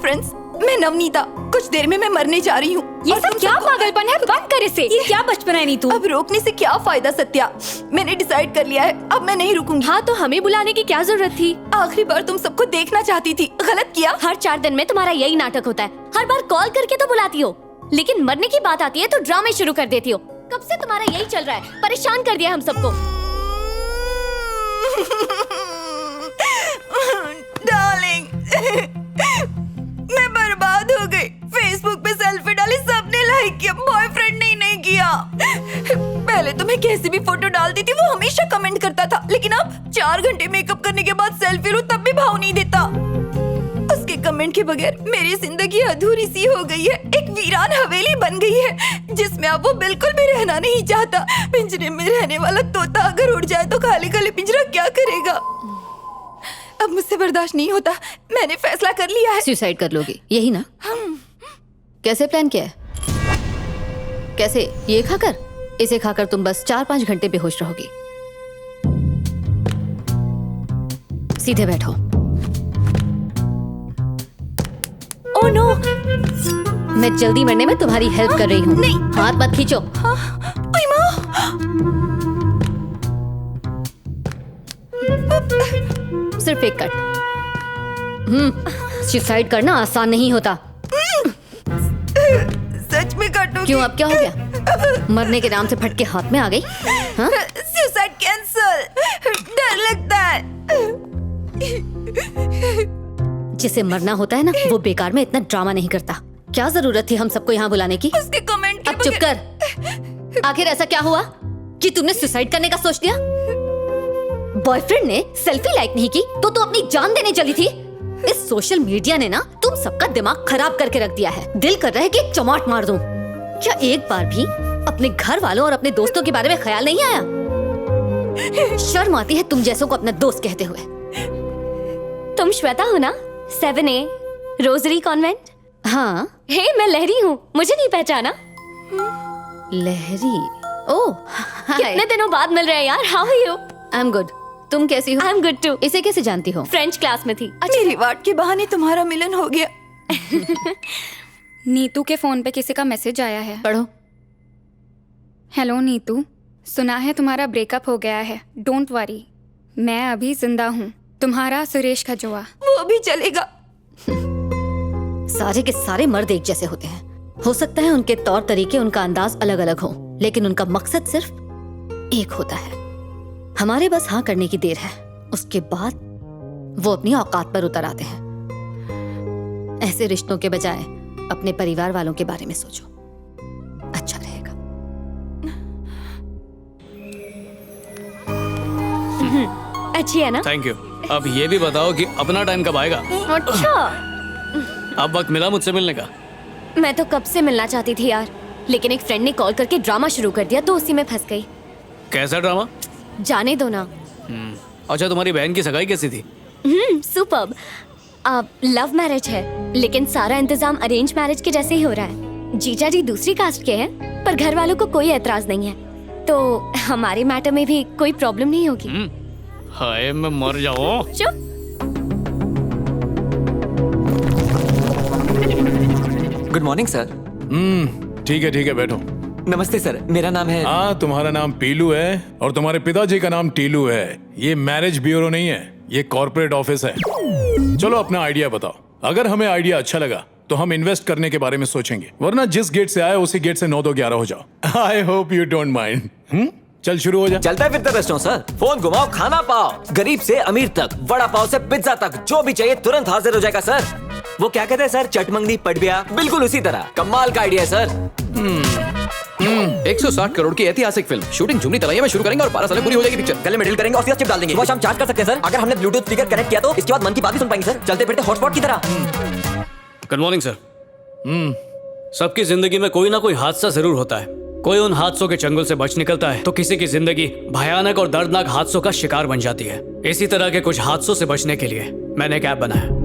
Friends, मैं नवनीता। कुछ देर में मैं मरने जा रही हूँ। ये सब क्या पागलपन है? बंद कर इसे। ये क्या बचपन है नीतू? अब रोकने से क्या फायदा सत्या? मैंने डिसाइड कर लिया है, अब मैं नहीं रुकूंगी। हाँ तो हमें बुलाने की क्या जरूरत थी? आखिरी बार तुम सबको देखना चाहती थी, गलत किया। हर 4 दिन में तुम्हारा यही नाटक होता है। हर बार कॉल करके तो बुलाती हो, लेकिन मरने की बात आती है तो ड्रामे शुरू कर देती हो। कब से तुम्हारा यही चल रहा है? परेशान कर दिया हम सबको। डार्लिंग, मैं बर्बाद हो गई। फेसबुक पे सेल्फी डाली, सबने लाइक किया, बॉयफ्रेंड ने नहीं किया। पहले तो मैं कैसी भी फोटो डालती थी वो हमेशा कमेंट करता था, लेकिन अब 4 घंटे मेकअप करने के बाद सेल्फी लूं तब भी भाव नहीं देता। उसके कमेंट के बगैर मेरी जिंदगी अधूरी सी हो गई है, एक वीरान हवेली बन गई है जिसमें अब वो बिल्कुल भी रहना नहीं चाहता। पिंजरे में रहने वाला तोता अगर उड़ जाए तो खाली खाली पिंजरा क्या करेगा? अब मुझसे बर्दाश्त नहीं होता, मैंने फैसला कर लिया है। सुसाइड कर लोगी, यही ना? कैसे प्लान किया है? कैसे? ये खाकर? इसे खाकर तुम बस 4-5 घंटे बेहोश रहोगी। सीधे बैठो। ओह नो, मैं जल्दी मरने में तुम्हारी हेल्प कर रही हूँ। नहीं। हाथ मत खींचो। ओए माँ। सिर्फ एक कट। सुसाइड करना आसान नहीं होता। सच में काटोगी? क्यों, अब क्या हो गया? मरने के नाम से फटके हाथ में आ गई? हाँ? Suicide cancel. डर लगता है। जिसे मरना होता है ना, वो बेकार में इतना ड्रामा नहीं करता। क्या जरूरत थी हम सबको यहाँ बुलाने की? उसके कमेंट के अब चुप कर। आखिर ऐसा क्या हुआ कि तुमने सुसाइड करने का सोच लिया? बॉयफ्रेंड ने सेल्फी लाइक नहीं की तो तू अपनी जान देने चली थी। इस सोशल मीडिया ने ना तुम सबका दिमाग खराब करके रख दिया है। दिल कर रहा है कि एक चमाट मार दूं। क्या एक बार भी अपने घर वालों और अपने दोस्तों के बारे में ख्याल नहीं आया? शर्म आती है तुम जैसों को अपना दोस्त कहते हुए। तुम श्वेता हो ना? 7A rosary convent. हाँ। हे, मैं लहरी हूँ, मुझे नहीं पहचाना? लहरी? ओह, कितने दिनों बाद मिल रहे हैं यार। How are you? I am good. तुम कैसी हो? I am good too. इसे कैसे जानती हो? फ्रेंच क्लास में थी। मेरी वाट के बहाने तुम्हारा मिलन हो गया। नीतू के फोन पे किसी का मैसेज आया है। पढ़ो। हेलो नीतू, सुना है तुम्हारा ब्रेकअप हो गया है। डोंट वरी, मैं अभी जिंदा हूँ। तुम्हारा सुरेश खजोआ। वो भी चलेगा। सारे के सारे मर्द एक जैसे होते हैं। हो सकता है उनके तौर तरीके, उनका अंदाज अलग अलग हो, लेकिन उनका मकसद सिर्फ एक होता है। हमारे बस हाँ करने की देर है, उसके बाद वो अपनी औकात पर उतर आते हैं। ऐसे रिश्तों के बजाय अपने परिवार वालों के बारे में सोचो, अच्छा रहेगा। अच्छी है ना? Thank you. अब ये भी बताओ कि अपना टाइम कब आएगा? अच्छा, अब वक्त मिला मुझसे मिलने का? मैं तो कब से मिलना चाहती थी यार, लेकिन एक फ्रेंड ने कॉल करके ड्रामा शुरू कर दिया तो उसी में फंस गई। कैसा ड्रामा? जाने दो ना। अच्छा, तुम्हारी बहन की सगाई कैसी थी? सुपर्ब। लव मैरिज है, लेकिन सारा इंतजाम अरेंज मैरिज के जैसे ही हो रहा है। जीजा जी दूसरी कास्ट के हैं, पर घर वालों को कोई एतराज नहीं है, तो हमारे मैटर में भी कोई प्रॉब्लम नहीं होगी। हाय, मैं मर जाऊं। चुप। Good morning sir. ठीक है बैठो। नमस्ते सर, मेरा नाम है। हाँ, तुम्हारा नाम पीलू है और तुम्हारे पिताजी का नाम टीलू है। ये मैरिज ब्यूरो नहीं है, ये कॉर्पोरेट ऑफिस है। चलो अपना आइडिया बताओ। अगर हमें आइडिया अच्छा लगा तो हम इन्वेस्ट करने के बारे में सोचेंगे, वरना जिस गेट से आए उसी गेट से 9 2 11 हो जाओ। I hope you don't mind. चल शुरू हो जा। चलता है फिरता रेस्टोरेंट सर। फोन घुमाओ, खाना पाओ, गरीब से अमीर तक, वड़ा पाव से पिज्जा तक, जो भी चाहिए तुरंत हाजिर हो जाएगा सर। वो क्या कहते हैं सर, चटमंगनी पटबिया, बिल्कुल उसी तरह। कमाल का आइडिया है सर। 160 करोड़ की ऐतिहासिक फिल्म शूटिंग झुमरी तलैया में शुरू करेंगे और 12 साल में पूरी हो जाएगी पिक्चर। गले में डील करेंगे और सीधा चिप डाल देंगे। सुबह शाम चार्ज कर सकते हैं सर। अगर हमने ब्लूटूथ स्पीकर कनेक्ट किया तो इसके बाद मन की बात भी सुन पाएंगे सर, चलते फिरते हॉटस्पॉट की तरह। Good morning sir. सबकी जिंदगी में कोई ना कोई हादसा जरूर होता है। कोई उन हादसों के चंगुल से बच निकलता है तो किसी की जिंदगी भयानक और दर्दनाक हादसों का शिकार बन जाती है। इसी तरह के कुछ हादसों से बचने के लिए मैंने एक ऐप बनाया।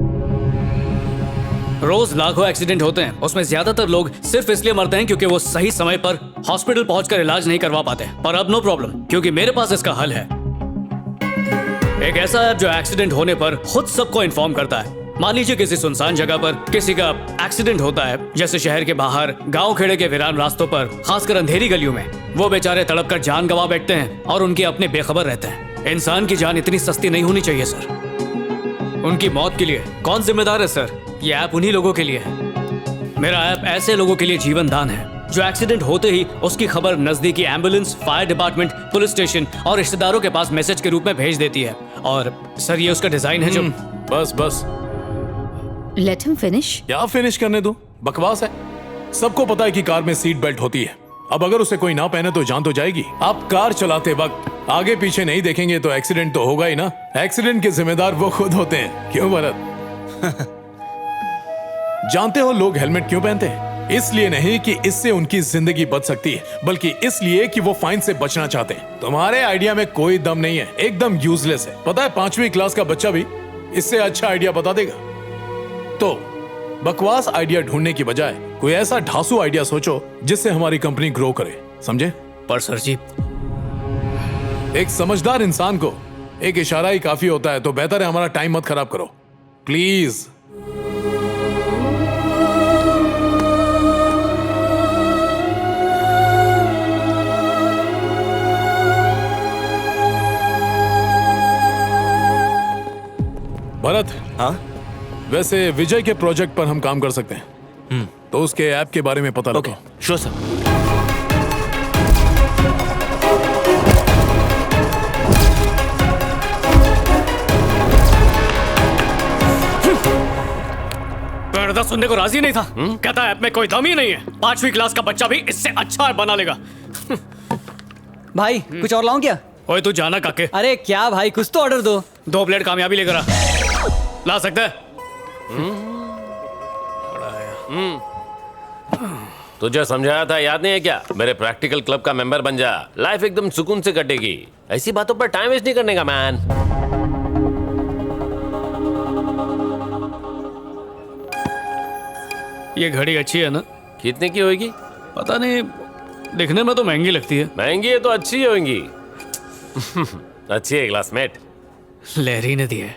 रोज लाखों एक्सीडेंट होते हैं, उसमें ज्यादातर लोग सिर्फ इसलिए मरते हैं क्योंकि वो सही समय पर हॉस्पिटल पहुंचकर इलाज नहीं करवा पाते। पर अब नो प्रॉब्लम, क्योंकि मेरे पास इसका हल है। एक ऐसा ऐप जो एक्सीडेंट होने पर खुद सबको इन्फॉर्म करता है। मान लीजिए किसी सुनसान जगह पर किसी का एक्सीडेंट होता है, जैसे शहर के बाहर, गांव खेड़े के वीरान रास्तों पर, खासकर अंधेरी गलियों में। वो बेचारे तड़प कर जान गंवा बैठते हैं और उनके अपने बेखबर रहते हैं। इंसान की जान इतनी सस्ती नहीं होनी चाहिए सर। उनकी मौत के लिए कौन जिम्मेदार है सर? ये ऐप उन्हीं लोगों के लिए है। मेरा ऐप ऐसे लोगों के लिए जीवन दान है जो एक्सीडेंट होते ही उसकी खबर नजदीकी ambulance, fire department, police station और रिश्तेदारों के पास मैसेज के रूप में भेज देती है। और सर ये उसका डिजाइन है जो बस लेट हिम फिनिश। क्या फिनिश करने दो, बकवास है। सबको पता है कि कार में सीट बेल्ट होती है। अब अगर उसे कोई ना पहने तो जान तो जाएगी। आप कार चलाते वक्त आगे पीछे नहीं देखेंगे तो एक्सीडेंट तो होगा ही ना। एक्सीडेंट के जिम्मेदार वो खुद होते हैं, क्यों भरत? जानते हो लोग हेलमेट क्यों पहनते हैं? इसलिए नहीं कि इससे उनकी जिंदगी बच सकती है, बल्कि इसलिए कि वो फाइन से बचना चाहते हैं। तुम्हारे आइडिया में कोई दम नहीं है, एकदम यूजलेस है। पता है 5वीं क्लास का बच्चा भी इससे अच्छा आइडिया बता देगा। तो बकवास आइडिया ढूंढने की बजाय कोई ऐसा ढासू आइडिया सोचो जिससे हमारी कंपनी ग्रो करे, समझे? पर सर जी, एक समझदार इंसान को एक इशारा ही काफी होता है, तो बेहतर है हमारा टाइम मत खराब करो प्लीज। भरत, हाँ वैसे विजय के प्रोजेक्ट पर हम काम कर सकते हैं, तो उसके ऐप के बारे में पता लगाओ। Sure sir. पर्दा सुनने को राजी नहीं था। कहता ऐप में कोई दम ही नहीं है। 5वीं क्लास का बच्चा भी इससे अच्छा बना लेगा। भाई कुछ और लाऊं क्या? ओए तू जाना काके। अरे क्या भाई, कुछ तो ऑर्डर दो। 2 प्लेट कामयाबी लेकर आ। ला सकता है? तुझे समझाया था, याद नहीं है क्या? मेरे प्रैक्टिकल क्लब का मेंबर बन जा, लाइफ एकदम सुकून से कटेगी। ऐसी बातों पर टाइम वेस्ट नहीं करने का मैन। ये घड़ी अच्छी है ना? कितने की होगी? पता नहीं, दिखने में तो महंगी लगती है। महंगी है तो अच्छी ही होगी। अच्छी है क्लासमेट। लहरी ने दी है।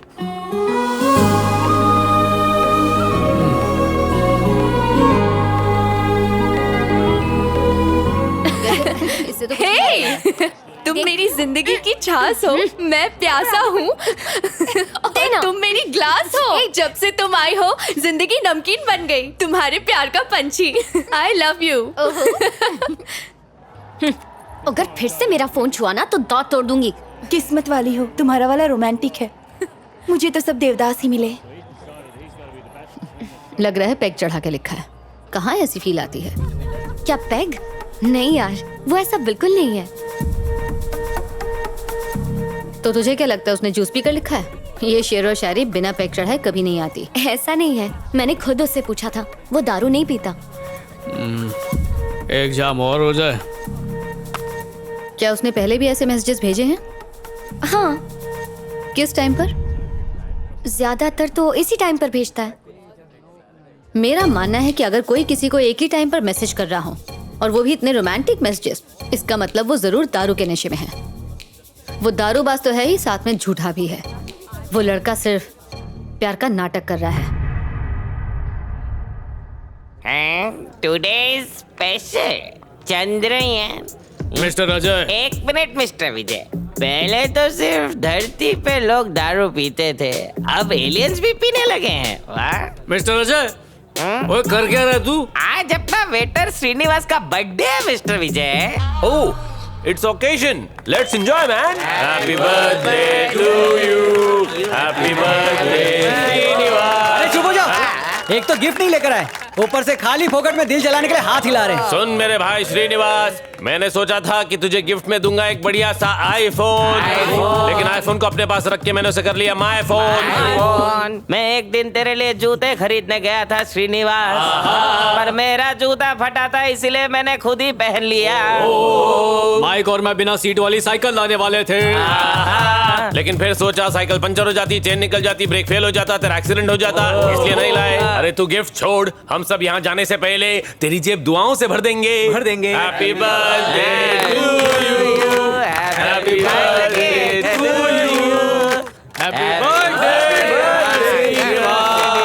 तुम मेरी जिंदगी की छास हो, मैं प्यासा हूँ और तुम मेरी ग्लास हो। जब से तुम आई हो जिंदगी नमकीन बन गई, तुम्हारे प्यार का पंछी। I love you. अगर फिर से मेरा फोन छुआ ना तो दांत तोड़ दूंगी। किस्मत वाली हो, तुम्हारा वाला रोमांटिक है। मुझे तो सब देवदास ही मिले। लग रहा है पैग चढ़ा के लिखा है। कहाँ ऐसी फील आती है? क्या पैग? नहीं यार, वो ऐसा बिल्कुल नहीं है। तो तुझे क्या लगता है उसने जूस पी कर लिखा है? ये शेर और शायरी बिना पैग चढ़ाए कभी नहीं आती। ऐसा नहीं है, मैंने खुद उससे पूछा था, वो दारू नहीं पीता। एक जाम और हो जाए। क्या उसने पहले भी ऐसे मैसेजेस भेजे हैं? हाँ, किस टाइम पर? ज्यादातर तो इसी टाइम पर भेजता है। मेरा मानना है कि अगर कोई किसी को एक ही टाइम पर मैसेज कर रहा हो और वो भी इतने रोमांटिक मैसेजेस, इसका मतलब वो जरूर दारू के नशे में है। वो दारूबाज तो है ही, साथ में झूठा भी है। वो लड़का सिर्फ प्यार का नाटक कर रहा है। Today special Chandrayaan. Mister Ajay. एक मिनट मिस्टर विजय, पहले तो सिर्फ धरती पे लोग दारू पीते थे, अब एलियंस भी पीने लगे हैं। वाह मिस्टर अजय, ओए कर क्या रहा तू? आज अपना वेटर श्रीनिवास का बर्थडे है mister Vijay. Oh, it's occasion, let's enjoy man. Happy birthday to you, happy birthday Srinivas. अरे चुप हो जाओ, एक तो गिफ्ट नहीं लेकर आए, ऊपर से खाली फोकट में दिल जलाने के लिए हाथ हिला रहे हैं। सुन मेरे भाई श्रीनिवास, मैंने सोचा था कि तुझे गिफ्ट में दूंगा एक बढ़िया सा आईफोन, लेकिन आईफोन को अपने पास रख के मैंने उसे कर लिया माय फोन। मैं एक दिन तेरे लिए जूते खरीदने गया था श्रीनिवास, पर मेरा जूता फटा था, इसलिए मैंने खुद ही पहन लिया। माइक और मैं बिना सीट वाली साइकिल लाने वाले थे, लेकिन फिर सोचा साइकिल पंचर हो जाती, चेन निकल जाती, ब्रेक फेल हो जाता, तेरा एक्सीडेंट हो जाता, इसलिए नहीं लाए। अरे तू गिफ्ट छोड़, हम सब यहाँ जाने से पहले तेरी जेब दुआओं से भर देंगे। Happy birthday to you, happy birthday to you, happy birthday Srinivas.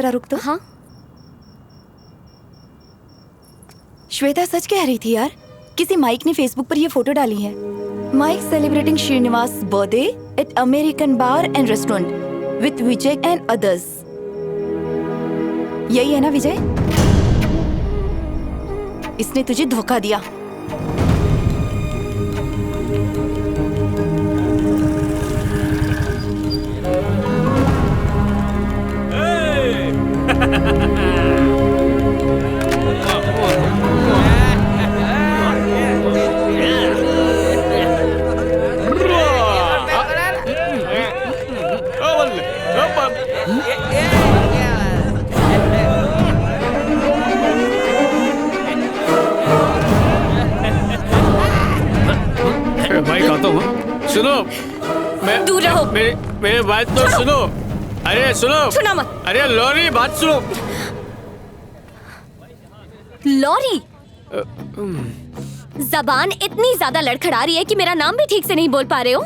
जरा रुक तो। हाँ श्वेता सच कह रही थी यार, किसी माइक ने फेसबुक पर ये फोटो डाली है। Mike celebrating Srinivas birthday at American bar and restaurant with Vijay and others. यही है ना विजय? इसने तुझे धोखा दिया। भाई कहता हूँ, सुनो, मैं दूर रहो। मेरे बात तो सुनो। अरे सुनो, सुना मत। अरे लॉरी बात सुनो। लॉरी, जबान इतनी ज्यादा लड़खड़ा रही है कि मेरा नाम भी ठीक से नहीं बोल पा रहे हो।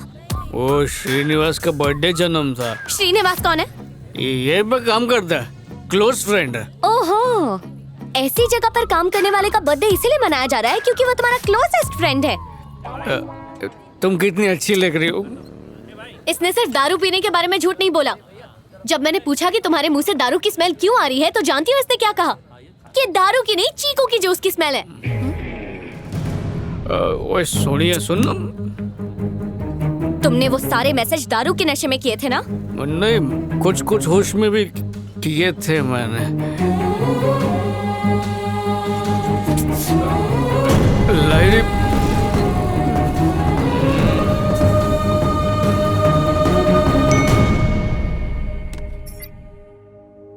वो श्रीनिवास का बर्थडे जन्म था। श्रीनिवास कौन है? ये पे काम करता है, क्लोज फ्रेंड है। ओहो, ऐसी जगह पर काम करने वाले का बर्थडे इसीलिए मनाया जा रहा है क्योंकि वो तुम्हारा क्लोजेस्ट फ्रेंड है। तुम कितनी अच्छी लग रही हो। इसने सिर्फ दारू पीने के बारे में झूठ नहीं बोला। जब मैंने पूछा कि तुम्हारे मुंह से दारू की स्मेल क्यों आ रही है, तो जानती हो इसने क्या कहा? कि दारू की नहीं, चीकू की जूस की स्मेल है। ओए सोनिया, सुन। तुमने वो सारे मैसेज दारू के नशे में किए थे ना? नहीं, कुछ कुछ होश में भी किए थे मैंने। लाइरी,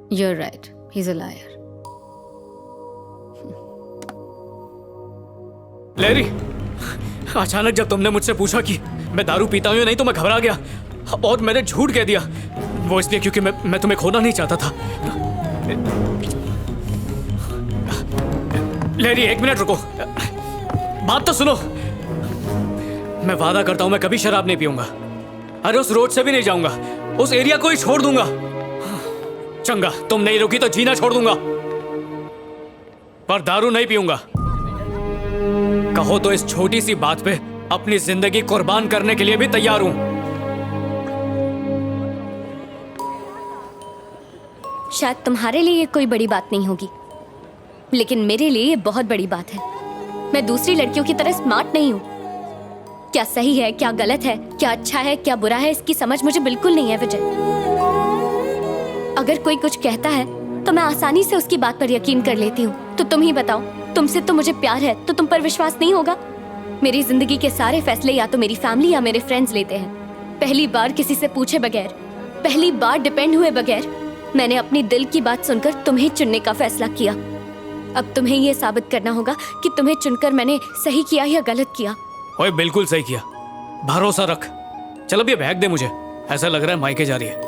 You're right. He's a liar. Larry, अचानक जब तुमने मुझसे पूछा कि मैं दारू पीता हूँ या नहीं, तो मैं घबरा गया और मैंने झूठ कह दिया। वो इसलिए क्योंकि मैं तुम्हें खोना नहीं चाहता था। लैरी, 1 मिनट रुको, बात तो सुनो। मैं वादा करता हूँ मैं कभी शराब नहीं पीऊंगा। अरे उस रोड से भी नहीं जाऊंगा, उस एरिया को ही छोड़ दूंगा। चंगा, तुम नहीं रुकी तो जीना छोड़ दूंगा, पर दारू नहीं पीऊंगा। कहो तो इस छोटी सी बात पे अपनी जिंदगी कुर्बान करने के लिए भी तैयार हूं। शायद तुम्हारे लिए ये कोई बड़ी बात नहीं होगी, लेकिन मेरे लिए ये बहुत बड़ी बात है। मैं दूसरी लड़कियों की तरह स्मार्ट नहीं हूँ। क्या सही है, क्या गलत है, क्या अच्छा है, क्या बुरा है, इसकी समझ मुझे बिल्कुल नहीं है विजय। अगर कोई कुछ कहता है तो मैं आसानी से उसकी बात पर यकीन कर लेती हूँ। तो तुम ही बताओ, तुमसे तो मुझे प्यार है, तो तुम पर विश्वास नहीं होगा? मेरी जिंदगी के सारे फैसले या तो मेरी फैमिली या मेरे फ्रेंड्स लेते हैं। पहली बार किसी से पूछे बगैर, पहली बार डिपेंड हुए बगैर मैंने अपनी दिल की बात सुनकर तुम्हें चुनने का फैसला किया। अब तुम्हें ये साबित करना होगा कि तुम्हें चुनकर मैंने सही किया या गलत किया। ओए, बिल्कुल सही किया, भरोसा रख। चल अब ये बैग दे मुझे, ऐसा लग रहा है मायके जा रही है।